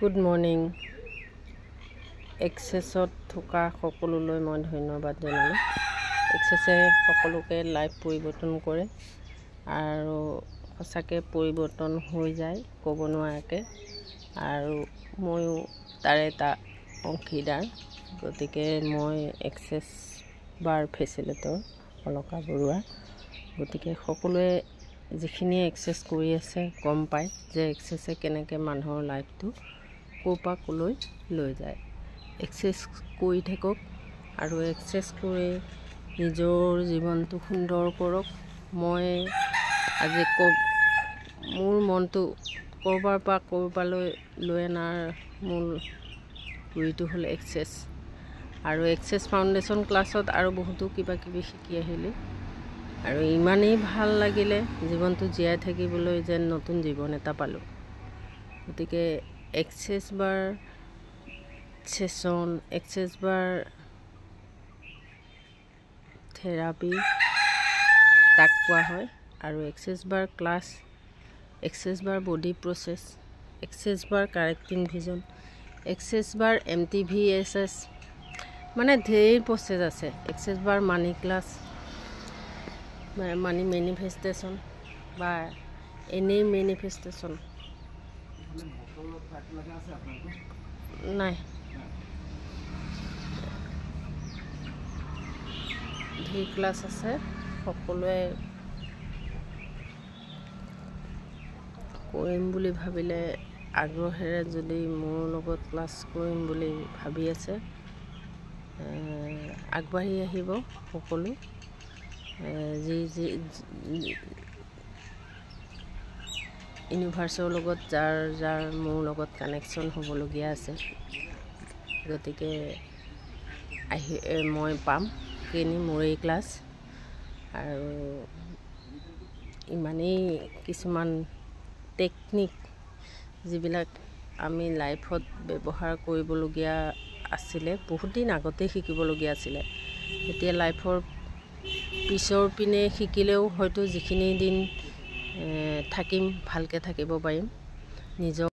Good morning. এক্সেছত থকা সকলোলৈ মই ধন্যবাদ জনালোঁ। এক্সেছে সকলোকে লাইফ পৰিৱৰ্তন কৰে আৰু সঁচাকৈ পৰিৱৰ্তন হৈ যায় ক'ব নোৱাৰাকৈ, আৰু ময়ো তাৰে এটা অংশীদাৰ। গতিকে মই এক্সেছ বাৰ ফেচিলেটৰ অলকা বৰুৱা। গতিকে সকলোৱে যিখিনিয়ে এক্সেছ কৰি আছে গম পায় যে এক্সেছে কেনেকৈ মানুহৰ লাইফটো ক'ৰ পৰা ক'লৈ লৈ যায়। এক্সেছ কৰি থাকক আৰু এক্সেছ কৰি নিজৰ জীৱনটো সুন্দৰ কৰক। মই আজি মোৰ মনটো ক'ৰবাৰ পৰা ক'ৰবালৈ লৈ অনাৰ মূল গুৰিটো হ'ল এক্সেছ। আৰু এক্সেছ ফাউণ্ডেশ্যন ক্লাছত আৰু বহুতো কিবা কিবি শিকি আহিলোঁ, আৰু ইমানেই ভাল লাগিলে জীৱনটো জীয়াই থাকিবলৈ যেন নতুন জীৱন এটা পালোঁ। গতিকে এক্সেছ বাৰ ছেশ্যন, এক্সেছ বাৰ থেৰাপি তাক কোৱা হয়, আৰু এক্সেছ বাৰ ক্লাছ, এক্সেছ বাৰ বডি প্ৰচেছ, এক্সেছ বাৰ কাৰেক্টিং ভিজন, এক্সেছ বাৰ MTVSS, মানে ধেৰ প্ৰচেছ আছে। এক্সেছ বাৰ মানি ক্লাছ, মানি মেনিফেষ্টেশ্যন বা এনেই মেনিফেষ্টেশ্যন নাই, ধেৰ ক্লাছ আছে। সকলোৱে কৰিম বুলি ভাবিলে আগ্ৰহেৰে যদি মোৰ লগত ক্লাছ কৰিম বুলি ভাবি আছে আগবাঢ়ি আহিব সকলো। যি ইউনিভাৰ্চৰ লগত যাৰ মোৰ লগত কানেকশ্যন হ'বলগীয়া আছে, গতিকে মই পাম কিনি মোৰেই ক্লাছ। আৰু ইমানেই কিছুমান টেকনিক যিবিলাক আমি লাইফত ব্যৱহাৰ কৰিবলগীয়া আছিলে, বহুত দিন আগতেই শিকিবলগীয়া আছিলে। এতিয়া লাইফৰ পিছৰ পিনে শিকিলেও হয়তো যিখিনি দিন থাকিম ভালকৈ থাকিব পাৰিম। নিজৰ